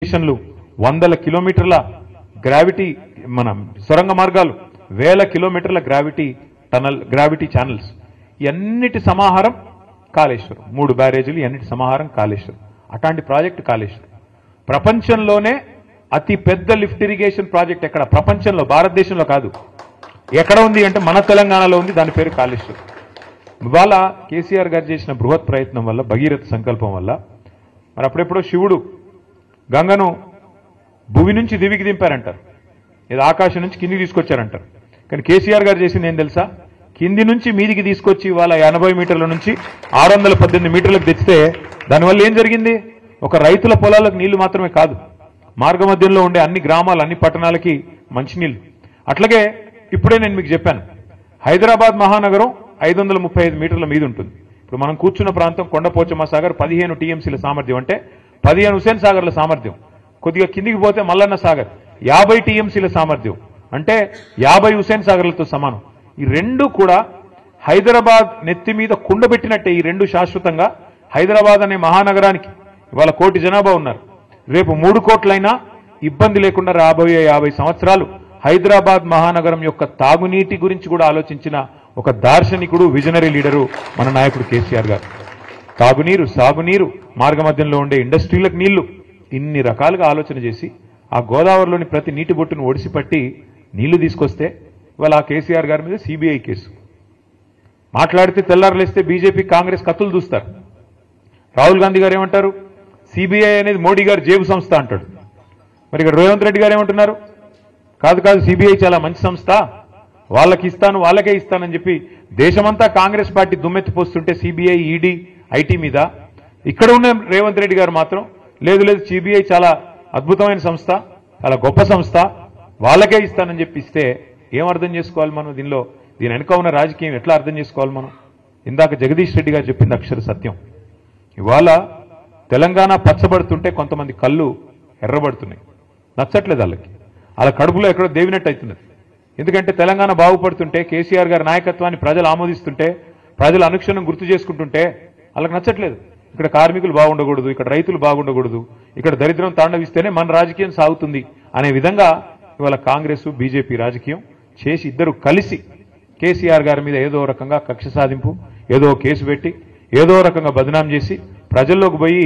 స్టేషన్లు, వందల కిలోమీటర్ల గ్రావిటీ మన సొరంగ మార్గాలు, వేల కిలోమీటర్ల గ్రావిటీ ఛానల్స్, ఇవన్నిటి సమాహారం కాళేశ్వరం. 3 బ్యారేజీలు, ఇవన్నిటి సమాహారం కాళేశ్వరం. అట్లాంటి ప్రాజెక్టు కాళేశ్వరం ప్రపంచంలోనే అతి పెద్ద లిఫ్ట్ ఇరిగేషన్ ప్రాజెక్ట్ ఎక్కడ? ప్రపంచంలో, భారతదేశంలో కాదు. ఎక్కడ ఉంది అంటే మన తెలంగాణలో ఉంది. దాని పేరు కాళేశ్వరం. ఇవాళ కేసీఆర్ గారు చేసిన బృహత్ ప్రయత్నం వల్ల, భగీరథ సంకల్పం వల్ల, మరి అప్పుడెప్పుడో శివుడు గంగను భూమి నుంచి దివికి దింపారంటారు, ఇది ఆకాశం నుంచి కిందికి తీసుకొచ్చారంటారు. కానీ కేసీఆర్ గారు చేసింది ఏం తెలుసా? కింది నుంచి మీదికి తీసుకొచ్చి ఇవాళ 80 మీటర్ల నుంచి 618 మీటర్లకు తెచ్చితే దానివల్ల ఏం జరిగింది? ఒక రైతుల పొలాలకు నీళ్లు మాత్రమే కాదు, మార్గ మధ్యంలో ఉండే అన్ని గ్రామాలు, అన్ని పట్టణాలకి మంచినీళ్లు. అట్లాగే ఇప్పుడే నేను మీకు చెప్పాను, హైదరాబాద్ మహానగరం 535 మీటర్ల మీద ఉంటుంది. ఇప్పుడు మనం కూర్చున్న ప్రాంతం కొండపోచమ్మ సాగర్ 15 టీఎంసీల సామర్థ్యం, అంటే 15 హుసేన్ సాగర్ల సామర్థ్యం. కొద్దిగా కిందికి పోతే మల్లన్న సాగర్ 50 టీఎంసీల సామర్థ్యం, అంటే 50 హుసేన్ సాగర్లతో సమానం. ఈ రెండు కూడా హైదరాబాద్ నెత్తి మీద కుండబెట్టినట్టే. ఈ రెండు శాశ్వతంగా హైదరాబాద్ అనే మహానగరానికి ఇవాళ 1 కోటి జనాభా ఉన్నారు. రేపు 3 కోట్లైనా ఇబ్బంది లేకుండా రాబోయే 50 సంవత్సరాలు హైదరాబాద్ మహానగరం యొక్క తాగునీటి గురించి కూడా ఆలోచించిన ఒక దార్శనికుడు, విజనరీ లీడరు మన నాయకుడు కేసీఆర్ గారు. తాగునీరు, సాగునీరు, మార్గ మధ్యంలో ఉండే ఇండస్ట్రీలకు నీళ్లు, ఇన్ని రకాలుగా ఆలోచన చేసి ఆ గోదావరిలోని ప్రతి నీటి బొట్టును ఒడిసిపట్టి నీళ్లు తీసుకొస్తే ఇవాళ ఆ కేసీఆర్ గారి మీద సిబిఐ కేసు. మాట్లాడితే తెల్లారులేస్తే బీజేపీ, కాంగ్రెస్ కత్తులు దూస్తారు. రాహుల్ గాంధీ గారు ఏమంటారు? సిబిఐ అనేది మోడీ గారు జేబు సంస్థ అంటాడు. మరి ఇక్కడ రేవంత్ రెడ్డి గారు ఏమంటున్నారు? కాదు కాదు, సిబిఐ చాలా మంచి సంస్థ, వాళ్ళకి ఇస్తాను, వాళ్ళకే ఇస్తానని చెప్పి దేశమంతా కాంగ్రెస్ పార్టీ దుమ్మెత్తిపోస్తుంటే సిబిఐ, ఈడీ, ఐటీ మీద ఇక్కడ ఉన్న రేవంత్ రెడ్డి గారు మాత్రం లేదు లేదు, సిబిఐ చాలా అద్భుతమైన సంస్థ, చాలా గొప్ప సంస్థ, వాళ్ళకే ఇస్తానని చెప్పి ఇస్తే ఏం అర్థం చేసుకోవాలి మనం? దీని వెనుక ఉన్న రాజకీయం ఎట్లా అర్థం చేసుకోవాలి మనం? ఇందాక జగదీష్ రెడ్డి గారు చెప్పింది అక్షర సత్యం. ఇవాళ తెలంగాణ పచ్చబడుతుంటే కొంతమంది కళ్ళు ఎర్రబడుతున్నాయి, నచ్చట్లేదు వాళ్ళకి. వాళ్ళ కడుపులో ఎక్కడో దేవినట్టు అవుతున్నది. ఎందుకంటే తెలంగాణ బాగుపడుతుంటే, కేసీఆర్ గారి నాయకత్వాన్ని ప్రజలు ఆమోదిస్తుంటే, ప్రజలు అనుక్షణం గుర్తు చేసుకుంటుంటే వాళ్ళకి నచ్చట్లేదు. ఇక్కడ కార్మికులు బాగుండకూడదు, ఇక్కడ రైతులు బాగుండకూడదు, ఇక్కడ దరిద్రం తాండవిస్తేనే మన రాజకీయం సాగుతుంది అనే విధంగా ఇవాళ కాంగ్రెస్, బీజేపీ రాజకీయం చేసి ఇద్దరు కలిసి కేసీఆర్ గారి మీద ఏదో రకంగా కక్ష సాధింపు, ఏదో కేసు పెట్టి, ఏదో రకంగా బదనాం చేసి ప్రజల్లోకి పోయి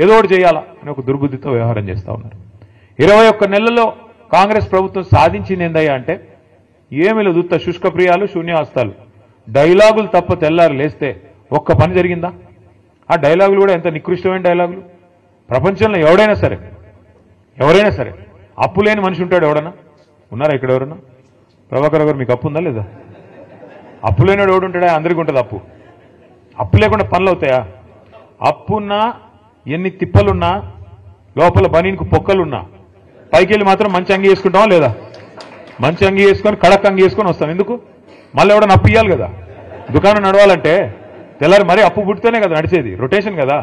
ఏదో ఒకటి చేయాలా అని ఒక దుర్బుద్ధితో వ్యవహారం చేస్తూ ఉన్నారు. 21 నెలల్లో కాంగ్రెస్ ప్రభుత్వం సాధించింది ఏందయ్యా అంటే ఏమీ లేదు, ఉత్త శుష్కప్రియాలు, శూన్యహస్తాలు, డైలాగులు తప్ప తెల్లారు లేస్తే ఒక్క పని జరిగిందా? ఆ డైలాగులు కూడా ఎంత నికృష్టమైన డైలాగులు. ప్రపంచంలో ఎవరైనా సరే అప్పు లేని మనిషి ఉంటాడు ఎవడన్నా? ఉన్నారా ఇక్కడ ఎవరన్నా? ప్రభాకర్ గారు మీకు అప్పు ఉందా లేదా? అప్పు లేనివాడు ఎవడు ఉంటాడా? అందరికీ ఉంటుంది అప్పు. అప్పు లేకుండా పనులు అవుతాయా? అప్పున్నా, ఎన్ని తిప్పలున్నా, లోపల బనీనికి పొక్కలున్నా, పైకి వెళ్ళి మాత్రం మంచి అంగి వేసుకుంటామా లేదా? మంచి అంగి వేసుకొని, కడక్ అంగి వేసుకొని వస్తాం. ఎందుకు? మళ్ళీ ఎవడన్నా అప్పు ఇవ్వాలి కదా. దుకాణం నడవాలంటే తెల్లారి మరీ అప్పు పుట్టితేనే కదా నడిచేది, రొటేషన్ కదా,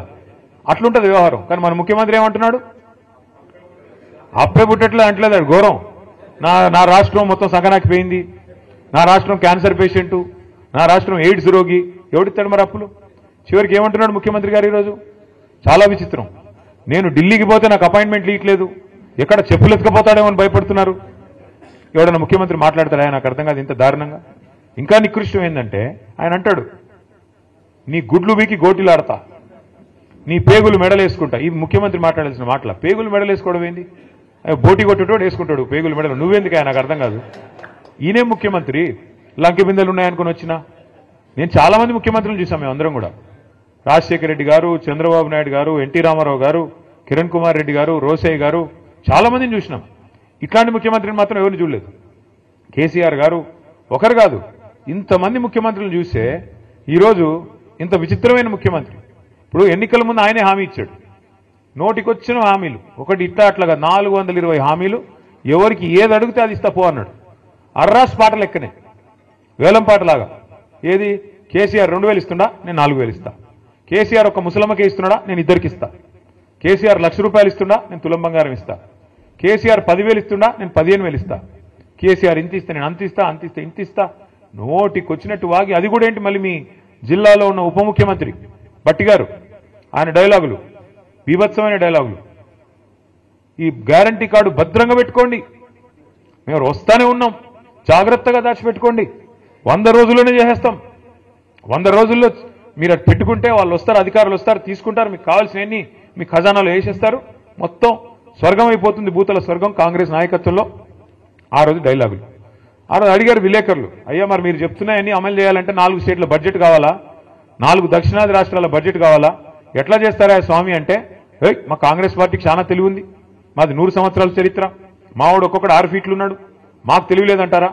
అట్లుంటుంది వ్యవహారం. కానీ మన ముఖ్యమంత్రి ఏమంటున్నాడు? అప్పే పుట్టట్లేదు అంటలేదు, ఘోరం. నా రాష్ట్రం మొత్తం సంకనాకిపోయింది, నా రాష్ట్రం క్యాన్సర్ పేషెంటు, నా రాష్ట్రం ఎయిడ్స్ రోగి, ఎవడిస్తాడు మరి అప్పులు? చివరికి ఏమంటున్నాడు ముఖ్యమంత్రి గారు ఈరోజు? చాలా విచిత్రం. నేను ఢిల్లీకి పోతే నాకు అపాయింట్మెంట్లు ఇవ్వట్లేదు, ఎక్కడ చెప్పులు ఎత్తుకపోతాడేమో అని భయపడుతున్నారు. ఎవడన్నా ముఖ్యమంత్రి మాట్లాడతాడా? నాకు అర్థం కాదు ఇంత దారుణంగా. ఇంకా నికృష్టం ఏంటంటే ఆయన అంటాడు, నీ గుడ్లు వీకి గోటిలాడతా, నీ పేగులు మెడలేసుకుంటా. ఇది ముఖ్యమంత్రి మాట్లాడాల్సిన మాటల. పేగులు మెడలేసుకోవడం ఏంది? బోటి కొట్టేటోడు వేసుకుంటాడు పేగులు మెడలు, నువ్వెందుకు? నాకు అర్థం కాదు. ఈయనే ముఖ్యమంత్రి, లంకె బిందెలు ఉన్నాయనుకుని వచ్చినా. నేను చాలా మంది ముఖ్యమంత్రులు చూసాం మేము అందరం కూడా. రాజశేఖర రెడ్డి గారు, చంద్రబాబు నాయుడు గారు, ఎన్టీ రామారావు గారు, కిరణ్ కుమార్ రెడ్డి గారు, రోసయ్య గారు, చాలా మందిని చూసినాం. ఇట్లాంటి ముఖ్యమంత్రిని మాత్రం ఎవరిని చూడలేదు. కేసీఆర్ గారు ఒకరు కాదు, ఇంతమంది ముఖ్యమంత్రులను చూస్తే ఈరోజు ఇంత విచిత్రమైన ముఖ్యమంత్రి. ఇప్పుడు ఎన్నికల ముందు ఆయనే హామీ ఇచ్చాడు, నోటికొచ్చిన హామీలు, ఒకటి ఇట్లా అట్లాగా 420 హామీలు, ఎవరికి ఏది అడిగితే అది ఇస్తా పో అన్నాడు. అర్రాస్ పాట లెక్కనే, వేలం పాటలాగా. ఏది? కేసీఆర్ 2000 ఇస్తుండా, నేను 4000 ఇస్తా. కేసీఆర్ ఒక ముసలమ్మకే ఇస్తున్నాడా, నేను ఇద్దరికి ఇస్తా. కేసీఆర్ ₹1,00,000 ఇస్తుండా, నేను తులం బంగారం ఇస్తా. కేసీఆర్ 10,000 ఇస్తుండా, నేను 15,000 ఇస్తా. కేసీఆర్ ఇంత ఇస్తే నేను అంత ఇస్తా, అంత ఇస్తే ఇంత ఇస్తా. నోటికొచ్చినట్టు వాగి, అది కూడా ఏంటి మళ్ళీ మీ జిల్లాలో ఉన్న ఉప ముఖ్యమంత్రి బట్టి గారు, ఆయన డైలాగులు బీభత్సమైన డైలాగులు. ఈ గ్యారంటీ కార్డు భద్రంగా పెట్టుకోండి. మేము వస్తానే ఉన్నాం, జాగ్రత్తగా దాచిపెట్టుకోండి. 100 రోజుల్లోనే చేసేస్తాం. 100 రోజుల్లో మీరు అది పెట్టుకుంటే వాళ్ళు వస్తారు, అధికారులు వస్తారు, తీసుకుంటారు, మీకు కావాల్సినవన్నీ మీ ఖజానాలో వేసేస్తారు. మొత్తం స్వర్గం అయిపోతుంది, భూతల స్వర్గం. కాంగ్రెస్ నాయకత్వంలో ఆ రోజు డైలాగులు. ఆ రోజు అడిగారు విలేకరులు, అయ్యా మరి మీరు చెప్తున్నాయన్నీ అమలు చేయాలంటే 4 స్టేట్ల బడ్జెట్ కావాలా, 4 దక్షిణాది రాష్ట్రాల బడ్జెట్ కావాలా, ఎట్లా చేస్తారా స్వామి అంటే, మా కాంగ్రెస్ పార్టీకి చాలా తెలివి ఉంది, మాది 100 సంవత్సరాల చరిత్ర, మావాడు ఒక్కొక్కడు 6 ఫీట్లు ఉన్నాడు, మాకు తెలివి లేదంటారా,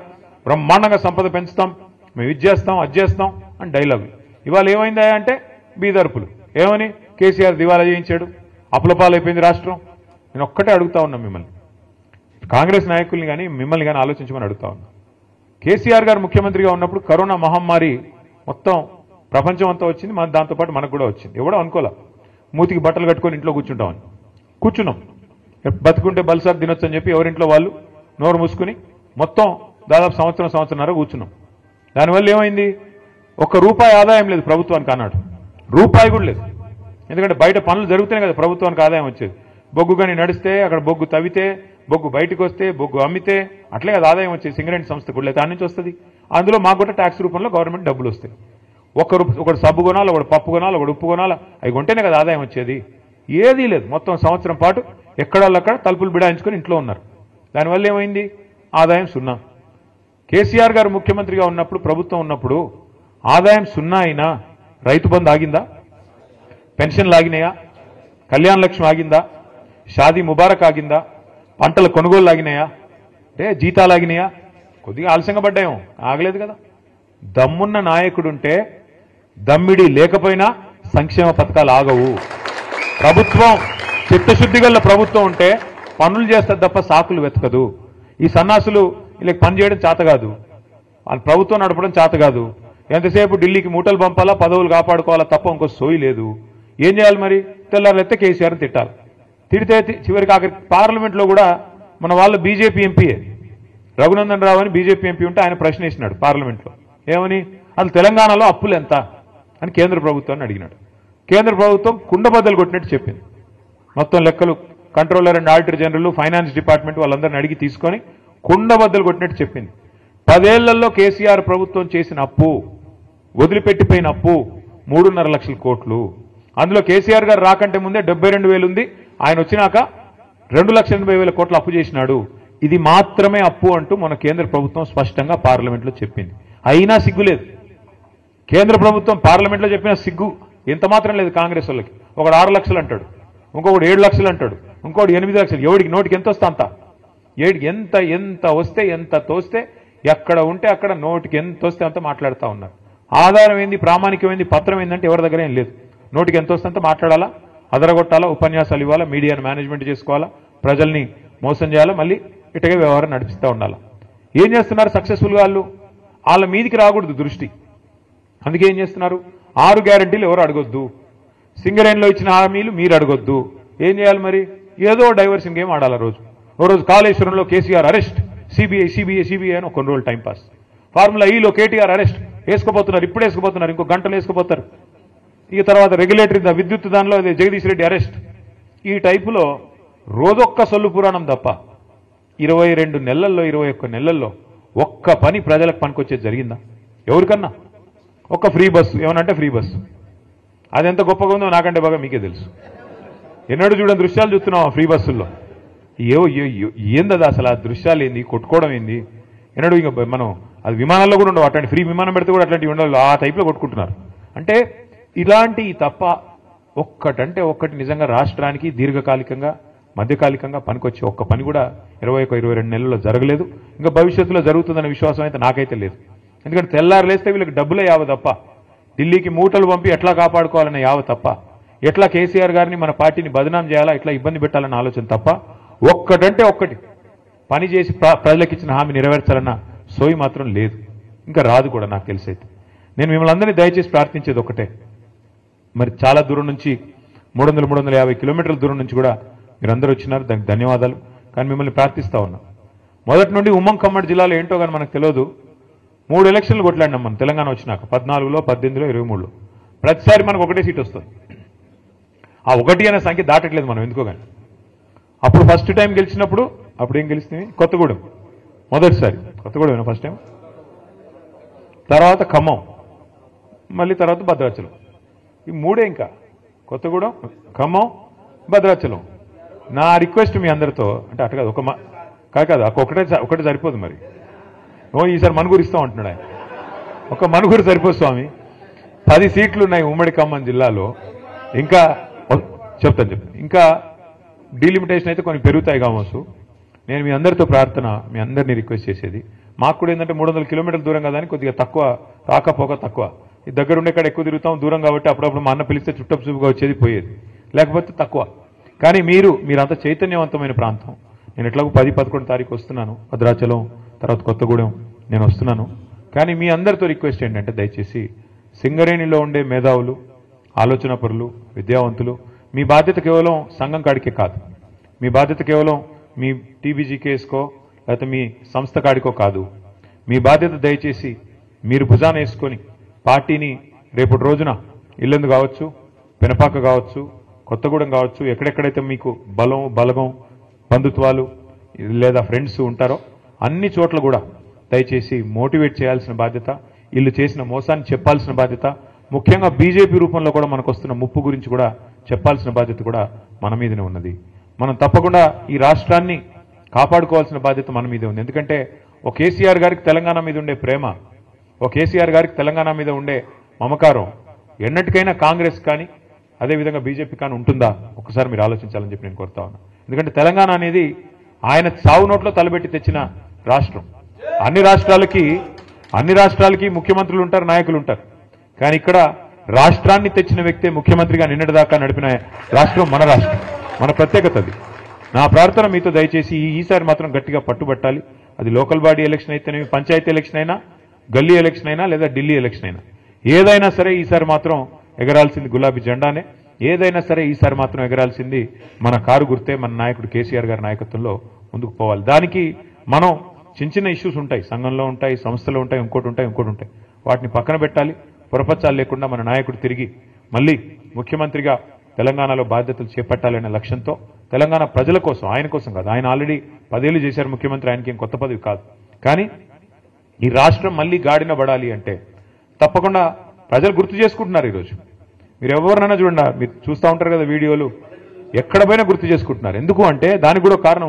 బ్రహ్మాండంగా సంపద పెంచుతాం, మేము ఇది చేస్తాం అది చేస్తాం అని డైలాగులు. ఇవాళ ఏమైందా అంటే బీదర్పులు. ఏమని కేసీఆర్ దివాలా చేయించాడు, అప్పులపాలైపోయింది రాష్ట్రం. నేను ఒక్కటే అడుగుతా ఉన్నా మిమ్మల్ని, కాంగ్రెస్ నాయకుల్ని కానీ మిమ్మల్ని కానీ ఆలోచించమని అడుగుతా ఉన్నా. కేసీఆర్ గారు ముఖ్యమంత్రిగా ఉన్నప్పుడు కరోనా మహమ్మారి మొత్తం ప్రపంచం అంతా వచ్చింది, మన దాంతోపాటు మనకు కూడా వచ్చింది. ఎవడో అనుకోలే మూతికి బట్టలు కట్టుకొని ఇంట్లో కూర్చుంటామని. కూర్చున్నాం, బతుకుంటే బల్సార్ తినొచ్చు అని చెప్పి ఎవరింట్లో వాళ్ళు నోరు మూసుకుని మొత్తం దాదాపు సంవత్సరంన్నర కూర్చున్నాం. దానివల్ల ఏమైంది, ₹1 ఆదాయం లేదు ప్రభుత్వానికి అన్నాడు, రూపాయి కూడా లేదు. ఎందుకంటే బయట పనులు జరుగుతూనే కదా ప్రభుత్వానికి ఆదాయం వచ్చేది. బొగ్గు కానీ నడిస్తే, అక్కడ బొగ్గు తవ్వితే, బొగ్గు బయటకు వస్తే, బొగ్గు అమ్మితే అట్లే కదా ఆదాయం వచ్చేది. సింగరేణి సంస్థ కూడా దాని నుంచి వస్తుంది. అందులో మాకు కూడా ట్యాక్స్ రూపంలో గవర్నమెంట్ డబ్బులు వస్తాయి. ఒకడు సబ్బు కొనాలి, ఒకడు పప్పు కొనాలి, ఒకడు ఉప్పు కొనాలి, అవి కొంటేనే కదా ఆదాయం వచ్చేది. ఏదీ లేదు. మొత్తం సంవత్సరం పాటు ఎక్కడక్కడ తలుపులు బిడాయించుకొని ఇంట్లో ఉన్నారు. దానివల్ల ఏమైంది, ఆదాయం 0. కేసీఆర్ గారు ముఖ్యమంత్రిగా ఉన్నప్పుడు, ప్రభుత్వం ఉన్నప్పుడు ఆదాయం 0 అయినా రైతు బంధు ఆగిందా, పెన్షన్లు ఆగినాయా, కళ్యాణ లక్ష్మి ఆగిందా, షాదీ ముబారక్ ఆగిందా, పంటల కొనుగోలు ఆగినాయా, అంటే జీతాలు ఆగినాయా, కొద్దిగా ఆలస్యంగా పడ్డాయేమో, ఆగలేదు కదా. దమ్మున్న నాయకుడుంటే, దమ్మిడి లేకపోయినా సంక్షేమ పథకాలు ఆగవు. ప్రభుత్వం చిత్తశుద్ధి గల ప్రభుత్వం ఉంటే పనులు చేస్తారు తప్ప సాకులు వెతకదు. ఈ సన్నాసులు వీళ్ళకి పని చేయడం చేత కాదు, వాళ్ళ ప్రభుత్వం నడపడం చేత కాదు. ఎంతసేపు ఢిల్లీకి మూటలు పంపాలా, పదవులు కాపాడుకోవాలా తప్ప ఇంకో సోయి లేదు. ఏం చేయాలి మరి, తెల్లారెత్తే కేసీఆర్ని తిట్టాలి. తిడితే చివరికి ఆఖరికి పార్లమెంట్లో కూడా మన వాళ్ళు బీజేపీ ఎంపీయే రఘునందన్ రావు అని బీజేపీ ఎంపీ ఉంటే ఆయన ప్రశ్న వేసినాడు పార్లమెంట్లో. ఏమని, అసలు తెలంగాణలో అప్పులు ఎంత అని కేంద్ర ప్రభుత్వాన్ని అడిగినాడు. కేంద్ర ప్రభుత్వం కుండబద్దలు కొట్టినట్టు చెప్పింది. మొత్తం లెక్కలు controller and auditor general, finance department వాళ్ళందరిని అడిగి తీసుకొని కుండబద్దలు కొట్టినట్టు చెప్పింది. 10 ఏళ్లలో కేసీఆర్ ప్రభుత్వం చేసిన అప్పు, వదిలిపెట్టిపోయిన అప్పు 3.5 లక్షల కోట్లు. అందులో కేసీఆర్ గారు రాకంటే ముందే 72,000 ఉంది, ఆయన వచ్చినాక 2,80,000 కోట్లు అప్పు చేసినాడు. ఇది మాత్రమే అప్పు అంటూ మన కేంద్ర ప్రభుత్వం స్పష్టంగా పార్లమెంట్లో చెప్పింది. అయినా సిగ్గులేదు. కేంద్ర ప్రభుత్వం పార్లమెంట్లో చెప్పిన సిగ్గు ఎంత మాత్రం లేదు కాంగ్రెస్ వాళ్ళకి. ఒకడు 6 లక్షలు అంటాడు, ఇంకొకడు 7 లక్షలు అంటాడు, ఇంకోటి 8 లక్షలు. ఎవడికి నోటికి ఎంత వస్తే అంత, ఎంత వస్తే ఎంత తోస్తే, ఎక్కడ ఉంటే అక్కడ నోటికి ఎంత వస్తే అంత మాట్లాడుతూ ఉన్నారు. ఆధారం ఏంది, ప్రామాణికమైంది, పత్రం ఏంటంటే ఎవరి దగ్గర ఏం లేదు. నోటికి ఎంత వస్తే అంత మాట్లాడాలా, అదరగొట్టాలా, ఉపన్యాసాలు ఇవ్వాలా, మీడియాను మేనేజ్మెంట్ చేసుకోవాలా, ప్రజల్ని మోసం చేయాలా, మళ్ళీ ఇటుగా వ్యవహారం నడిపిస్తూ ఉండాలా. ఏం చేస్తున్నారు సక్సెస్ఫుల్గా వాళ్ళు, వాళ్ళ మీదికి రాకూడదు దృష్టి. అందుకే ఏం చేస్తున్నారు, 6 గ్యారంటీలు ఎవరు అడగొద్దు, సింగరేణిలో ఇచ్చిన హామీలు మీరు అడగొద్దు. ఏం చేయాలి మరి, ఏదో డైవర్షన్ గేమ్ ఆడాలి. ఓ రోజు కాళేశ్వరంలో కేసీఆర్ అరెస్ట్, సిబిఐ అని కొన్ని రోజులు టైంపాస్. ఫార్ములా ఈలో కేటీఆర్ అరెస్ట్, వేసుకోపోతున్నారు, ఇప్పుడు వేసుకోపోతున్నారు, ఇంకో గంటలు వేసుకోపోతారు. ఇక తర్వాత రెగ్యులేటరీ విద్యుత్ దానిలో అదే జగదీష్ రెడ్డి అరెస్ట్. ఈ టైపులో రోజొక్క సొల్లు పురాణం తప్ప 22 నెలల్లో 21 నెలల్లో ఒక్క పని ప్రజలకు పనికొచ్చేది జరిగిందా ఎవరికన్నా? ఒక్క ఫ్రీ బస్సు, ఏమనంటే ఫ్రీ బస్సు, అది ఎంత గొప్పగా ఉందో నాకంటే బాగా మీకే తెలుసు. ఎన్నడూ చూడని దృశ్యాలు చూస్తున్నాం ఫ్రీ బస్సుల్లో. ఏందది అసలు, ఆ దృశ్యాలు ఏంది, కొట్టుకోవడం ఏంది, ఎన్నడూ ఇంకా మనం అది విమానాల్లో కూడా ఉండవు. అట్లాంటి ఫ్రీ విమానం పెడితే కూడా అట్లాంటివి ఉండవు, ఆ టైప్లో కొట్టుకుంటున్నారు. అంటే ఇలాంటివి తప్ప ఒక్కటంటే ఒక్కటి నిజంగా రాష్ట్రానికి దీర్ఘకాలికంగా మధ్యకాలికంగా పనికొచ్చే ఒక్క పని కూడా 21-22 నెలల్లో జరగలేదు. ఇంకా భవిష్యత్తులో జరుగుతుందనే విశ్వాసం అయితే నాకైతే లేదు. ఎందుకంటే తెల్లారు లేస్తే వీళ్ళకి డబ్బులే యావ తప్ప, ఢిల్లీకి మూటలు పంపి ఎట్లా కాపాడుకోవాలనే యావ తప్ప, ఎట్లా కేసీఆర్ గారిని మన పార్టీని బదనాం చేయాలా, ఎట్లా ఇబ్బంది పెట్టాలన్న ఆలోచన తప్ప ఒక్కటంటే ఒక్కటి పని చేసి ప్రజలకు ఇచ్చిన హామీ నెరవేర్చాలన్న సోయి మాత్రం లేదు, ఇంకా రాదు కూడా నాకు తెలిసైతే. నేను మిమ్మల్ని అందరినీ దయచేసి ప్రార్థించేది ఒకటే, మరి చాలా దూరం నుంచి 300-350 కిలోమీటర్ల దూరం నుంచి కూడా మీరందరూ వచ్చినారు, దానికి ధన్యవాదాలు. కానీ మిమ్మల్ని ప్రార్థిస్తా ఉన్నా, మొదటి నుండి ఉమ్మడి ఖమ్మం జిల్లాలో ఏంటో కానీ మనకు తెలియదు, 3 ఎలక్షన్లు కొట్లాడినాం మనం తెలంగాణ వచ్చినాక, 14లో, 18లో, 23లో. ప్రతిసారి మనకు ఒకటే సీట్ వస్తుంది. ఆ 1 అనే సంఖ్య దాటట్లేదు మనం ఎందుకో కానీ. అప్పుడు ఫస్ట్ టైం గెలిచినప్పుడు అప్పుడు ఏం గెలిచింది? కొత్తగూడెం మొదటిసారి. కొత్తగూడెం ఫస్ట్ టైం, తర్వాత ఖమ్మం, మళ్ళీ తర్వాత భద్రాచలం. ఈ మూడే ఇంకా, కొత్తగూడెం, ఖమ్మం, భద్రాచలం. నా రిక్వెస్ట్ మీ అందరితో, అంటే అటు కాదు, కాదు ఒకటే సరిపోదు మరి. ఈసారి మనుగురు ఇస్తాం అంటున్నాడు ఆయన. ఒక మనుగురు సరిపోదు స్వామి. 10 సీట్లు ఉన్నాయి ఉమ్మడి ఖమ్మం జిల్లాలో. ఇంకా చెప్తాను. ఇంకా డీలిమిటేషన్ అయితే కొన్ని పెరుగుతాయి కావచ్చు. నేను మీ అందరితో ప్రార్థన, మీ అందరినీ రిక్వెస్ట్ చేసేది, మాకు కూడా ఏంటంటే 300 కిలోమీటర్ల దూరం కదా అని కొద్దిగా తక్కువ, రాకపోక తక్కువ. ఈ దగ్గర ఉండే కాడ ఎక్కువ తిరుగుతాం, దూరం కాబట్టి అప్పుడప్పుడు మా అన్న పిలిస్తే చుట్టపు చూపుగా వచ్చేది పోయేది, లేకపోతే తక్కువ. కానీ మీరంతా చైతన్యవంతమైన ప్రాంతం. నేను ఎట్లాగో 10-11 తారీఖు వస్తున్నాను, భద్రాచలం తర్వాత కొత్తగూడెం నేను వస్తున్నాను. కానీ మీ అందరితో రిక్వెస్ట్ ఏంటంటే దయచేసి సింగరేణిలో ఉండే మేధావులు, ఆలోచన పరులు, విద్యావంతులు, మీ బాధ్యత కేవలం సంఘం కాడికే కాదు, మీ బాధ్యత కేవలం మీ టీబీజీ కేసుకో లేకపోతే మీ సంస్థ కాడికో కాదు. మీ బాధ్యత దయచేసి మీరు భుజాన వేసుకొని పార్టీని రేపటి రోజున ఇల్లందు కావచ్చు, పెనపాక కావచ్చు, కొత్తగూడెం కావచ్చు, ఎక్కడెక్కడైతే మీకు బలగం బంధుత్వాలు లేదా ఫ్రెండ్స్ ఉంటారో అన్ని చోట్ల కూడా దయచేసి మోటివేట్ చేయాల్సిన బాధ్యత, వీళ్ళు చేసిన మోసాన్ని చెప్పాల్సిన బాధ్యత, ముఖ్యంగా బీజేపీ రూపంలో కూడా మనకు వస్తున్న ముప్పు గురించి కూడా చెప్పాల్సిన బాధ్యత కూడా మన మీదనే ఉన్నది. మనం తప్పకుండా ఈ రాష్ట్రాన్ని కాపాడుకోవాల్సిన బాధ్యత మన మీదే ఉంది. ఎందుకంటే ఒక కేసీఆర్ గారికి తెలంగాణ మీద ఉండే ప్రేమ, ఒక కేసీఆర్ గారికి తెలంగాణ మీద ఉండే మమకారం ఎన్నటికైనా కాంగ్రెస్ కానీ అదేవిధంగా బీజేపీ కానీ ఉంటుందా? ఒకసారి మీరు ఆలోచించాలని చెప్పి నేను కోరుతా ఉన్నా. ఎందుకంటే తెలంగాణ అనేది ఆయన చావు నోట్లో తలబెట్టి తెచ్చిన రాష్ట్రం. అన్ని రాష్ట్రాలకి ముఖ్యమంత్రులు ఉంటారు, నాయకులు ఉంటారు. కానీ ఇక్కడ రాష్ట్రాన్ని తెచ్చిన వ్యక్తే ముఖ్యమంత్రిగా నిన్నటిదాకా నడిపిన రాష్ట్రం మన రాష్ట్రం, మన ప్రత్యేకత అది. నా ప్రార్థన మీతో దయచేసి ఈసారి మాత్రం గట్టిగా పట్టుబట్టాలి. అది లోకల్ బాడీ ఎలక్షన్ అయితేనేమి, పంచాయతీ ఎలక్షన్ అయినా, గల్లీ ఎలక్షన్ అయినా లేదా ఢిల్లీ ఎలక్షన్ అయినా, ఏదైనా సరే ఈసారి మాత్రం ఎగరాల్సింది గులాబీ జెండానే. ఏదైనా సరే ఈసారి మాత్రం ఎగరాల్సింది మన కారు గుర్తే, మన నాయకుడు కేసీఆర్ గారి నాయకత్వంలో ముందుకు పోవాలి. దానికి మనం చిన్న ఇష్యూస్ ఉంటాయి, సంఘంలో ఉంటాయి, సంస్థలో ఉంటాయి, ఇంకోటి ఉంటాయి. వాటిని పక్కన పెట్టాలి. పొరపచ్చాలు లేకుండా మన నాయకుడు తిరిగి మళ్ళీ ముఖ్యమంత్రిగా తెలంగాణలో బాధ్యతలు చేపట్టాలనే లక్ష్యంతో తెలంగాణ ప్రజల కోసం, ఆయన కోసం కాదు, ఆయన ఆల్రెడీ 10 ఏళ్ళు చేశారు ముఖ్యమంత్రి, ఆయనకి ఏం కొత్త పదవి కాదు. కానీ ఈ రాష్ట్రం మళ్ళీ గాడిన పడాలి అంటే తప్పకుండా ప్రజలు గుర్తు చేసుకుంటున్నారు. ఈరోజు మీరు ఎవరినైనా చూడండి, మీరు చూస్తూ ఉంటారు కదా వీడియోలు, ఎక్కడ పోయినా గుర్తు చేసుకుంటున్నారు. ఎందుకు అంటే దానికి కూడా కారణం